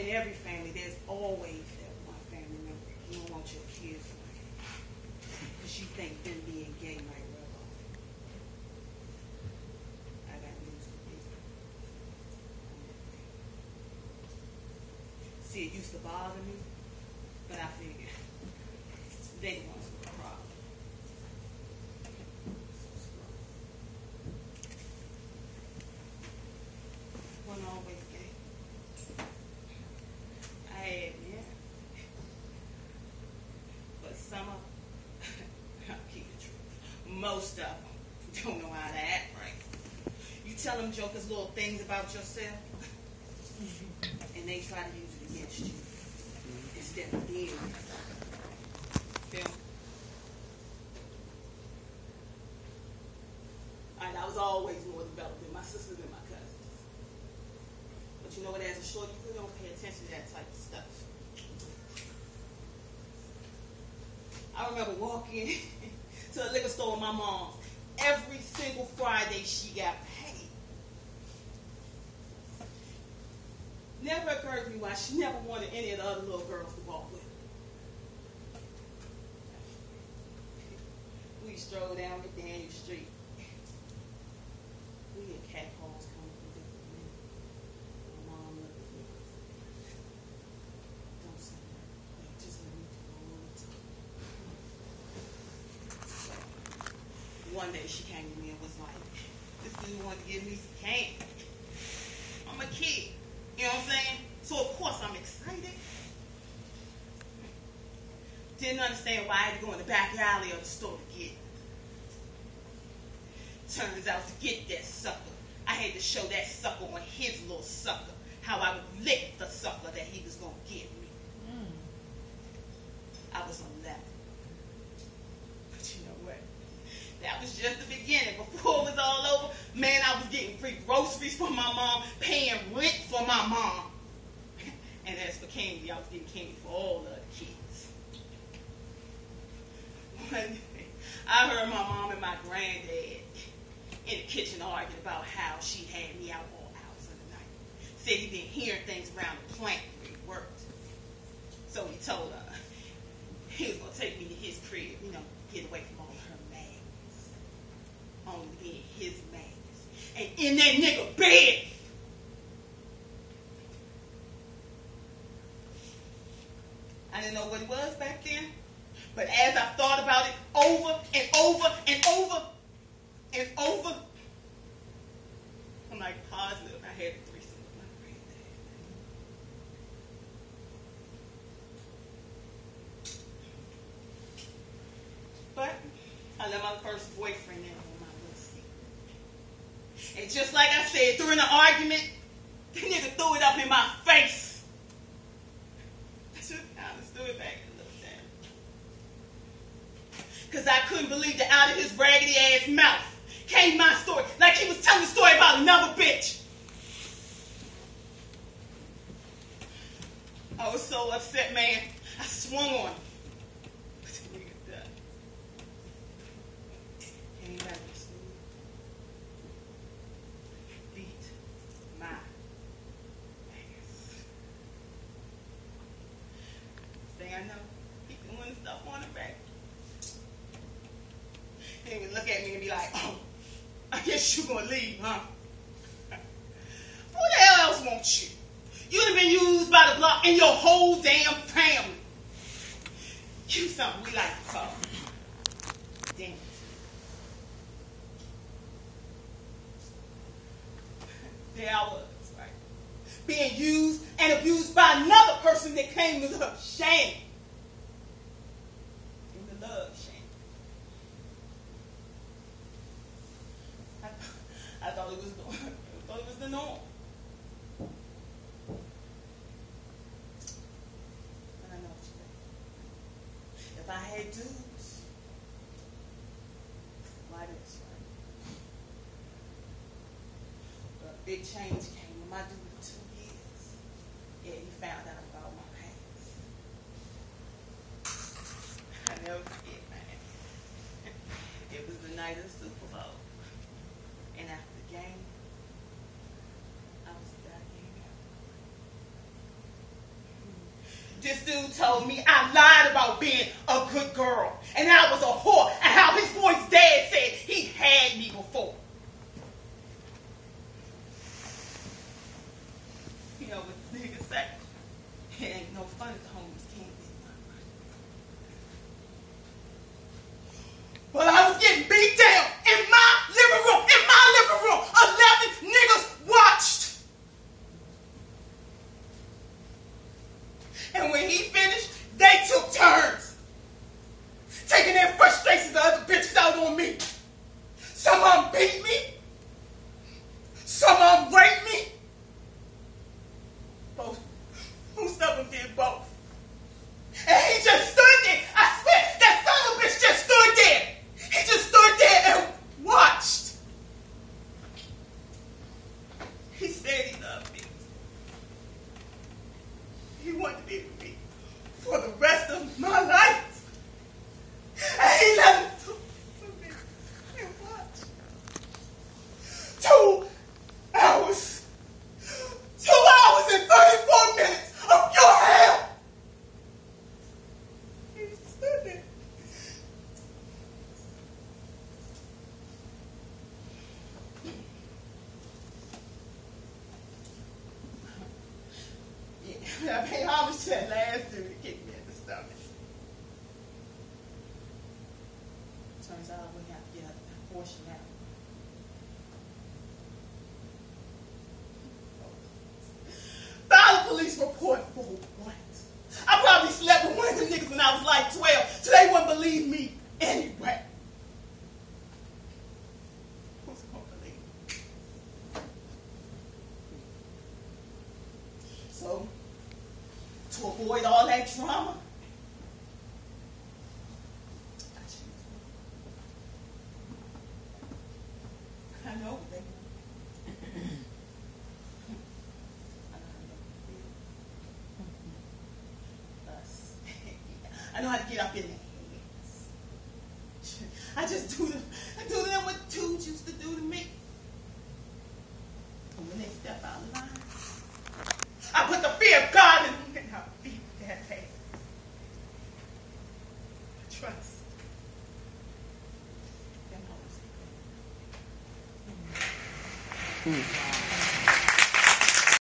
in every family, there's always that one family member you don't want your kids like, because you think them being gay might rub off. I got news for you. See, it used to bother me, but I figured they the ones with the problem. Wasn't always gay. I admit. But some of them, I'll keep it true, most of them don't know how to act right. You tell them jokers little things about yourself, and they try to use it against you instead of being feel me? And I was always more developed than my sisters and my cousins. But you know what, as a short, you really don't pay attention to that type of stuff. I remember walking to a liquor store with my mom. Every single Friday she got paid. Never occurred to me why she never wanted any of the other little girls to walk with her. We strolled down McDaniel Street. We had cat calls coming from different men. My mom looked at me. Don't say that. Like, just let me go on and talk. One day she came to me and was like, this dude wanted to give me some candy. I'm a kid. You know what I'm saying? So of course I'm excited. Didn't understand why I had to go in the back alley of the store to get it. Turns out to get that sucker, I had to show that sucker on his little sucker how I would lick the sucker that he was going to give me. I was 11. But you know what? That was just the beginning. Before it was all over, man, I was getting free groceries for my mom, paying rent for my mom. And as for candy, I was getting candy for all the other kids. One day, I heard my mom and my granddad in the kitchen arguing about how she had me out all hours of the night. Said he been hearing things around the plant where he worked. So he told her he was going to take me to his crib, you know, get away from all her mags. Only being his mags. And in that nigga bed. I didn't know what it was back then. But as I thought about it over and over and over and over, I'm like positive I had a threesome with my granddad. But I let my first boyfriend in on my little secret. And just like I said, during the argument, the nigga threw it up in my face. I should have kind of stood back and looked at him. Because I couldn't believe that out of his raggedy ass mouth came my story, like he was telling a story about another bitch. I was so upset, man. I swung on him. But the nigga died. Came back to school. Beat my ass. Thing I know, he doing stuff on the back. He would look at me and be like, oh, I guess you gonna leave, huh? Who the hell else wants you? You'd have been used by the block and your whole damn family. You something we like to call. Damn it. There I was, right? Being used and abused by another person that came with her shame. And the love shame. I thought it was the norm. And I know what you think. If I had dudes, why this, right? But a big change came when my dude for 2 years. Yeah, he found out about my past. I never forget, man. It was the night of the Super Bowl. And after the game, I was back in. This dude told me I lied about being a good girl and I was a whore and how his boy's dad said he had me before. You know what niggas say? It ain't no fun if the homies can't get none right. Well, I was getting beat down in my living room. 11 niggas watched. And when he finished, they took turns, taking their frustrations of other bitches out on me. Some of them beat me. Some of them raped me. Both. Most of them did both. And he just stood there. I swear, that son of a bitch just stood there. He just stood there and watched. He said he loved me. He wanted to be with me for the rest of my life. And he let me do me and watch. 2 hours. 2 hours and 34 minutes of your hell. He stood there. I paid homage to that last dude that kicked me in the stomach. Turns out we have to get a portion out. File a police report for what? I probably slept with one of them niggas when I was like 12, so they wouldn't believe me anyway. Who's gonna believe me? So, to avoid all that drama, I choose one. I know what they want. I know how to get up in their heads. I just do them. I do them what dudes used to do to me. And when they step out of line, I put the fear of God in them and I beat their ass. Trust. Them hoes.